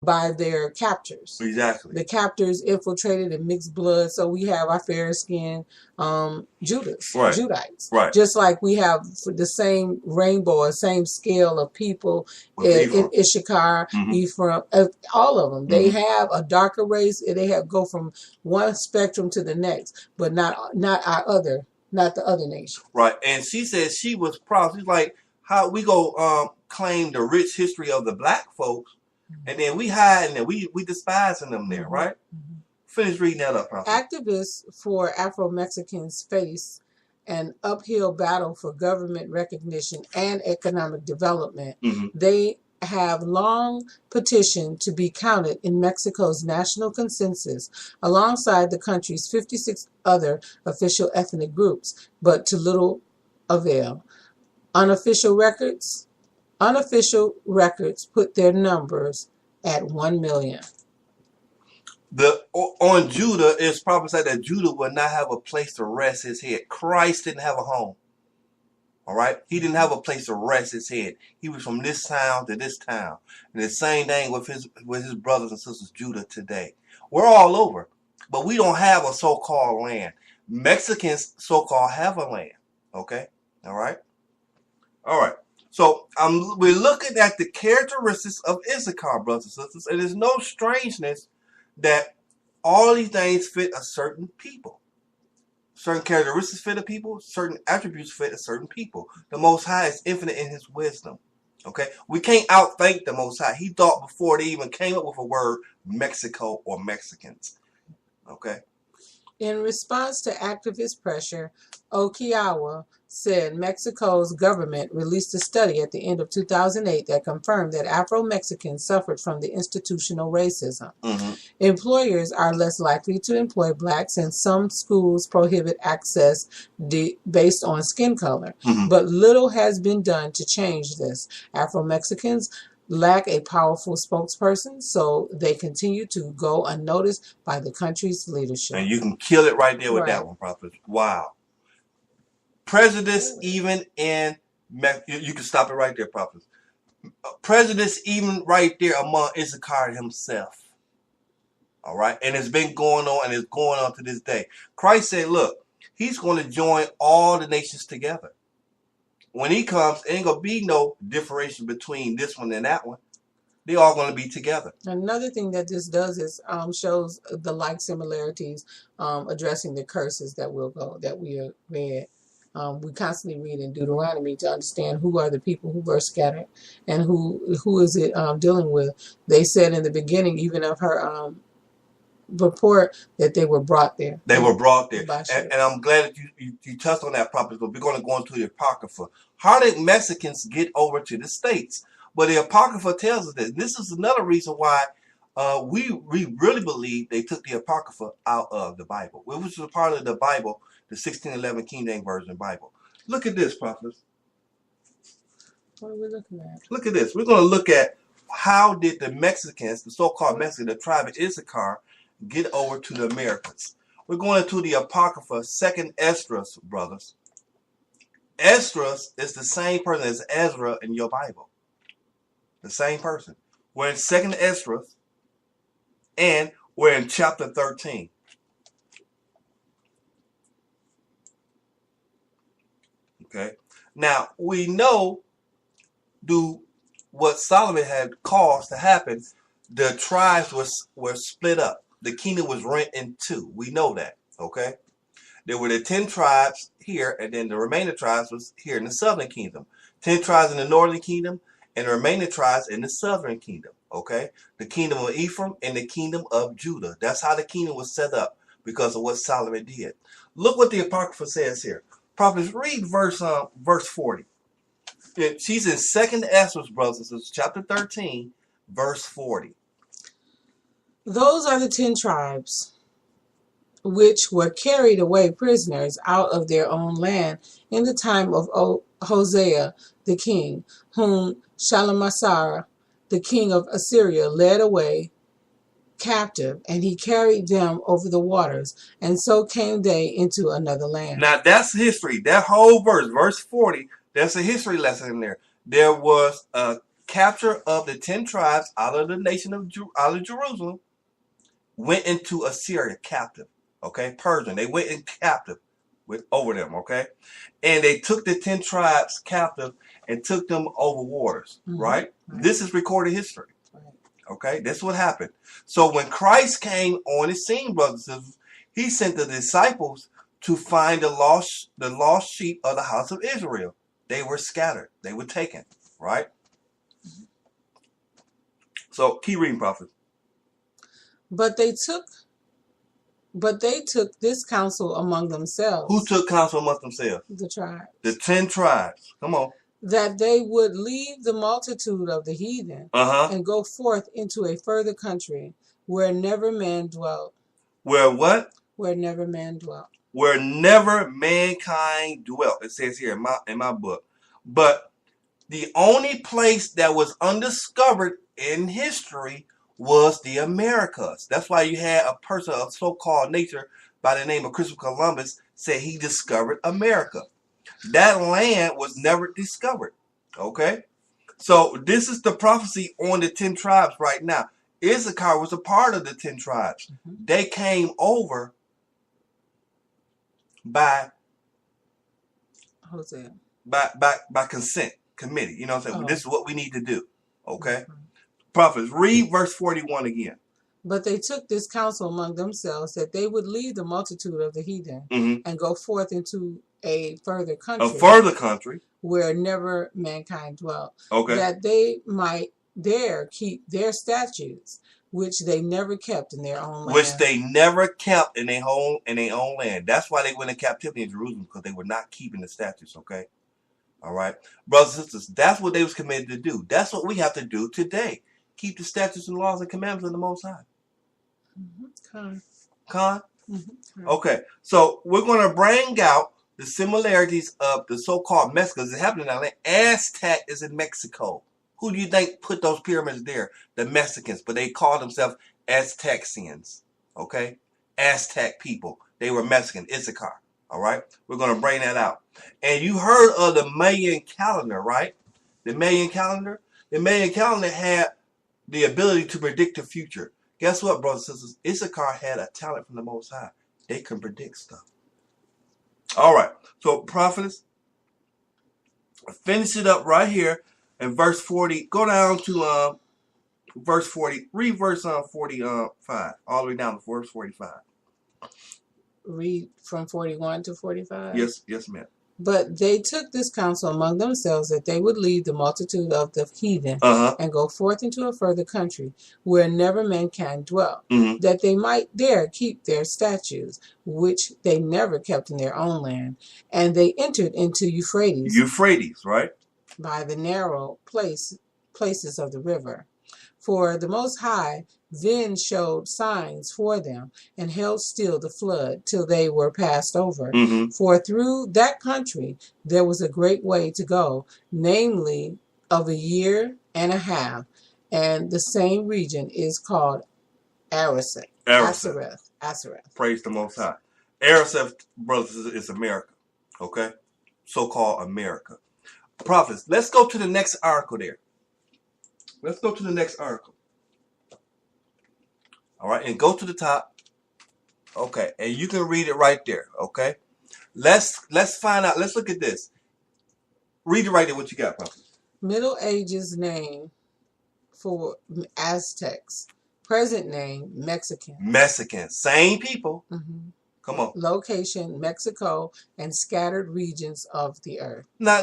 by their captors. Exactly. The captors infiltrated and mixed blood, so we have our fair-skinned Judites. Right. Just like we have the same rainbow or same scale of people in Issachar, Ephraim, all of them. They have a darker race, and they go from one spectrum to the next, but not the other nation. Right. And she said she was proud. She's like, how we go claim the rich history of the black folks, and then we hide and we despising them there, right? Finish reading that up, Prophet. Activists for Afro-Mexicans face an uphill battle for government recognition and economic development. They have long petitioned to be counted in Mexico's national consensus alongside the country's 56 other official ethnic groups, but to little avail. Unofficial records put their numbers at 1 million. On Judah, it's prophesied that Judah would not have a place to rest his head. Christ didn't have a home. All right? He didn't have a place to rest his head. He was from this town to this town. And the same thing with his brothers and sisters, Judah, today. We're all over, but we don't have a so-called land. Mexicans so-called have a land. Okay? All right? All right. So we're looking at the characteristics of Issachar, brothers and sisters, and there's no strangeness that all these things fit a certain people. Certain characteristics fit a people, certain attributes fit a certain people. The Most High is infinite in his wisdom. Okay? We can't outthink the Most High. He thought before they even came up with a word, Mexico or Mexicans. Okay? In response to activist pressure, Okiawa said Mexico's government released a study at the end of 2008 that confirmed that Afro-Mexicans suffered from the institutional racism. Employers are less likely to employ blacks, and some schools prohibit access based on skin color. But little has been done to change this. Afro-Mexicans lack a powerful spokesperson, so they continue to go unnoticed by the country's leadership. And you can kill it right there with that one, Prophet. Wow. Presidents even in you can stop it right there, Prophet. Presidents even right there among Issachar himself. All right? And it's been going on, and it's going on to this day. Christ said, look, he's going to join all the nations together. When he comes, there ain't going to be no differentiation between this one and that one. They're all going to be together. Another thing that this does is shows the like similarities addressing the curses that we are read. We constantly read in Deuteronomy to understand who are the people who were scattered and who is it dealing with. They said in the beginning, even of her report, that they were brought there. They were brought there. And I'm glad that you touched on that, Prophet, but we're going to go into the Apocrypha. How did Mexicans get over to the States? But the Apocrypha tells us that. This is another reason why we really believe they took the Apocrypha out of the Bible, which was a part of the Bible, the 1611 King James Version Bible. Look at this, Prophet. What are we looking at? Look at this. We're going to look at how did the Mexicans, the so-called Mexicans, the tribe of Issachar, get over to the Americas. We're going into the Apocrypha, 2nd Esdras, brothers. Esdras is the same person as Ezra in your Bible. The same person. We're in 2nd Esdras, and we're in chapter 13. Okay. Now, we know what Solomon had caused to happen. The tribes were split up. The kingdom was rent in two. We know that. Okay. There were the 10 tribes here, and then the remaining tribes was here in the southern kingdom. 10 tribes in the northern kingdom, and the remaining tribes in the southern kingdom. Okay. The kingdom of Ephraim and the kingdom of Judah. That's how the kingdom was set up because of what Solomon did. Look what the Apocrypha says here. Prophets, read verse 40. She's in 2nd Esdras, brothers and sisters, chapter 13, verse 40. Those are the 10 tribes which were carried away prisoners out of their own land in the time of Hosea the king, whom Shalmaneser, the king of Assyria, led away captive, and he carried them over the waters, and so came they into another land. Now that's history. That whole verse 40, that's a history lesson in there. There was a capture of the 10 tribes out of the nation of out of Jerusalem went into Assyria captive. Okay, Persian. They went in captive over them. Okay, and they took the 10 tribes captive and took them over waters. Right? This is recorded history. Okay, that's what happened. So when Christ came on the scene, brothers and sisters, he sent the disciples to find the lost sheep of the house of Israel. They were scattered. They were taken. Right? So keep reading, prophet. But they took this counsel among themselves. Who took counsel among themselves? The tribes. The 10 tribes. Come on. That they would leave the multitude of the heathen and go forth into a further country where never man dwelt. Where what? Where never man dwelt. Where never mankind dwelt. It says here in my book. But the only place that was undiscovered in history was the Americas. That's why you had a person of so-called nature by the name of Christopher Columbus said he discovered America. That land was never discovered. Okay? So this is the prophecy on the 10 tribes right now. Issachar was a part of the 10 tribes. They came over by Hosea. By consent committee. You know what I'm saying? This is what we need to do. Okay? Prophets, read verse 41 again. But they took this counsel among themselves that they would leave the multitude of the heathen and go forth into a further country. A further country. Where never mankind dwelt. Okay. That they might there keep their statutes, which they never kept in their own land. Which they never kept in their own land. That's why they went in captivity in Jerusalem, because they were not keeping the statutes, okay? All right. Brothers and sisters, that's what they was committed to do. That's what we have to do today. Keep the statutes and laws and commandments of the Most High. Con? Okay. So we're going to bring out the similarities of the so-called Mexicans that happened in that land. Aztec is in Mexico. Who do you think put those pyramids there? The Mexicans. But they call themselves Aztecians. Okay? Aztec people. They were Mexican. Issachar. All right? We're going to bring that out. And you heard of the Mayan calendar, right? The Mayan calendar? The Mayan calendar had the ability to predict the future. Guess what, brothers and sisters? Issachar had a talent from the Most High. They can predict stuff. All right. So, prophetess, finish it up right here in verse 40. Go down to verse 40. Read verse 45. All the way down to verse 45. Read from 41 to 45? Yes, ma'am. But they took this counsel among themselves that they would leave the multitude of the heathen and go forth into a further country where never mankind dwelt, that they might there keep their statutes, which they never kept in their own land. And they entered into Euphrates. Euphrates, right? By the narrow places of the river. For the Most High then showed signs for them and held still the flood till they were passed over. For through that country there was a great way to go, namely of a year and a half, and the same region is called Ashereth. Praise the Most High. Ashereth, brothers, is America. Okay? So-called America. Prophets, let's go to the next article there. Let's go to the next article. All right, and go to the top. Okay, and you can read it right there. Okay, let's find out. Let's look at this. Read it right there. What you got, Papa? Middle Ages name for Aztecs. Present name Mexican. Mexican, same people. Come on. Location Mexico and scattered regions of the earth. Now,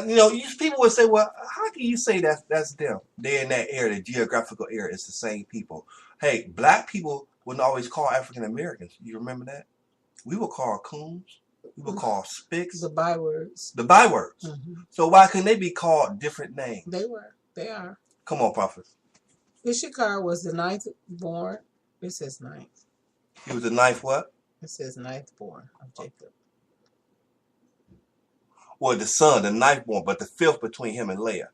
people would say, well, how can you say that's them? They're in that area, the geographical area. It's the same people. Hey, black people wouldn't always call African Americans. You remember that? We would call coons. We would call spics. The bywords. The bywords. So why couldn't they be called different names? They were. They are. Come on, prophet. Issachar was the ninth born. It says ninth. He was the ninth what? It says ninth born of Jacob. Well, the son, the ninth born, but the fifth between him and Leah.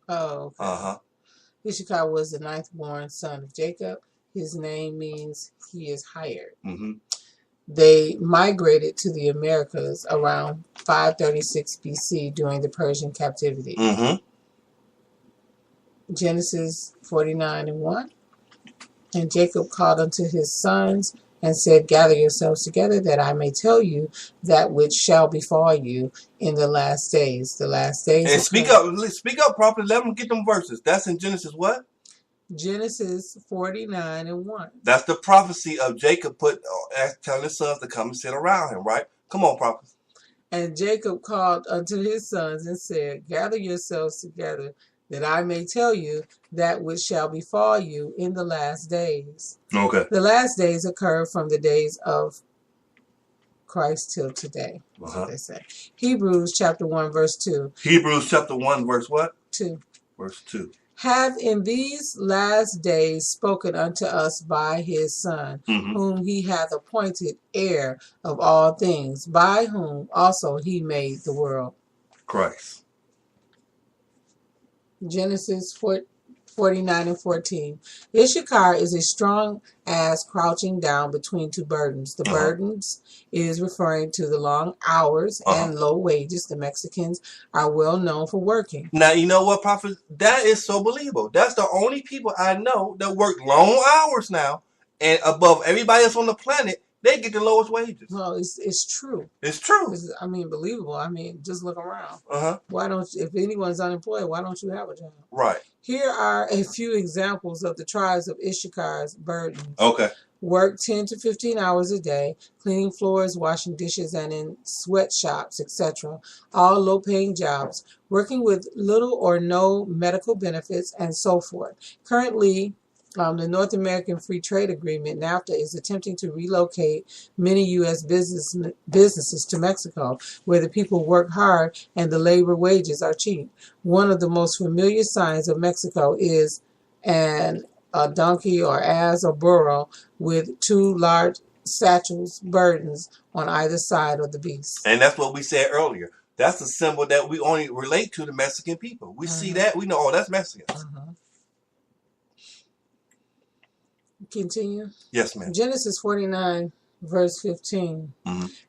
Oh, okay. Issachar was the ninth born son of Jacob. His name means he is hired. They migrated to the Americas around 536 BC during the Persian captivity. Genesis 49:1. And Jacob called unto his sons and said, Gather yourselves together, that I may tell you that which shall befall you in the last days. The last days And occur. speak up properly. Let them get them verses. That's in Genesis what? Genesis 49:1. That's the prophecy of Jacob telling his sons to come and sit around him, right? Come on, prophet. And Jacob called unto his sons and said, Gather yourselves together, that I may tell you that which shall befall you in the last days. Okay. The last days occur from the days of Christ till today. That's what they say. Hebrews chapter 1, verse 2. Hebrews chapter 1, verse what? 2. Verse 2. Hath in these last days spoken unto us by his Son, whom he hath appointed heir of all things, by whom also he made the world. Christ. Genesis 49:14. Issachar is a strong ass crouching down between two burdens. The burdens is referring to the long hours and low wages. The Mexicans are well known for working. Now, you know what, prophet? That is so believable. That's the only people I know that work long hours now, and above everybody else on the planet, they get the lowest wages. Well, it's true. It's true. I mean, believable. I mean, just look around. Why don't, if anyone's unemployed, why don't you have a job? Right. Here are a few examples of the tribes of Issachar's burdens. Okay. Work 10 to 15 hours a day, cleaning floors, washing dishes, and in sweatshops, etc. All low-paying jobs, working with little or no medical benefits, and so forth. Currently, the North American Free Trade Agreement, NAFTA, is attempting to relocate many U.S. businesses to Mexico, where the people work hard and the labor wages are cheap. One of the most familiar signs of Mexico is a donkey or ass or burro with two large satchels, burdens on either side of the beast. And that's what we said earlier. That's a symbol that we only relate to the Mexican people. We see that, we know, oh, that's Mexicans. Continue. Yes, ma'am. Genesis 49, verse 15.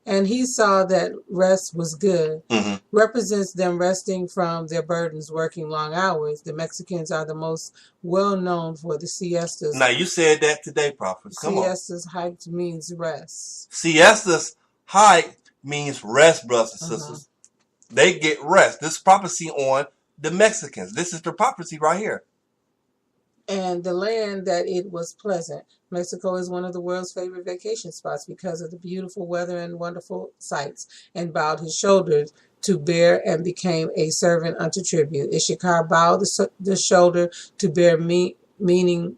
And he saw that rest was good. Represents them resting from their burdens, working long hours. The Mexicans are the most well known for the siestas. Now, you said that today, prophet. Come on. Siestas hiked means rest. Siestas hike means rest, brothers and sisters. They get rest. This prophecy on the Mexicans. This is the prophecy right here. And the land that it was pleasant. Mexico is one of the world's favorite vacation spots because of the beautiful weather and wonderful sights, and bowed his shoulders to bear and became a servant unto tribute. Issachar bowed the shoulder to bear, meaning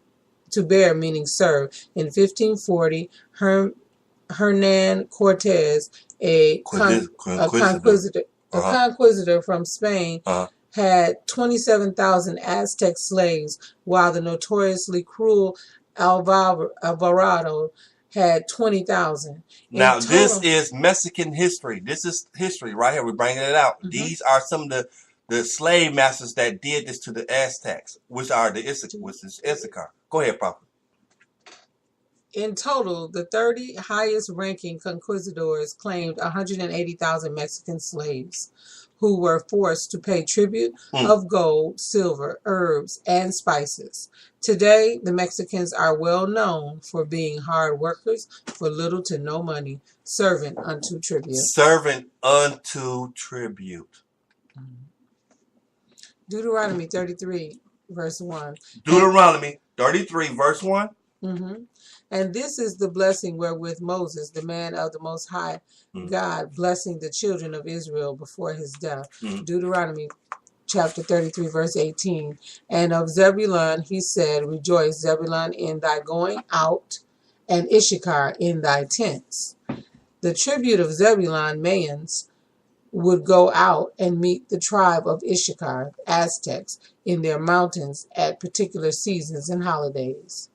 serve. In 1540, Hernan Cortez, a conquistador from Spain, had 27,000 Aztec slaves, while the notoriously cruel Alvarado had 20,000. Now, this is Mexican history. This is history right here. We're bringing it out. These are some of the slave masters that did this to the Aztecs, which are the Issachar. Go ahead, Prophet. In total, the 30 highest-ranking conquistadors claimed 180,000 Mexican slaves, who were forced to pay tribute of gold, silver, herbs, and spices. Today, the Mexicans are well known for being hard workers for little to no money, servant unto tribute. Servant unto tribute. Deuteronomy 33, verse 1. Deuteronomy 33, verse 1. And this is the blessing wherewith Moses, the man of the Most High God, blessing the children of Israel before his death. Deuteronomy chapter 33, verse 18. And of Zebulun he said, Rejoice, Zebulun, in thy going out, and Issachar in thy tents. The tribute of Zebulun Mayans would go out and meet the tribe of Issachar, Aztecs, in their mountains at particular seasons and holidays.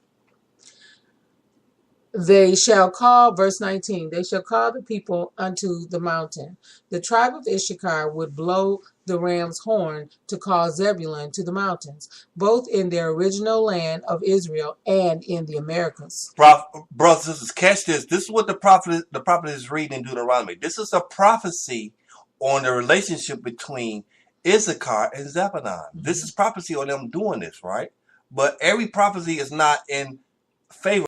They shall call, verse 19, they shall call the people unto the mountain. The tribe of Issachar would blow the ram's horn to call Zebulun to the mountains, both in their original land of Israel and in the Americas. Brothers and sisters, catch this. This is what the prophet is reading in Deuteronomy. This is a prophecy on the relationship between Issachar, and Zebulun. This is prophecy on them doing this, right? But every prophecy is not in favor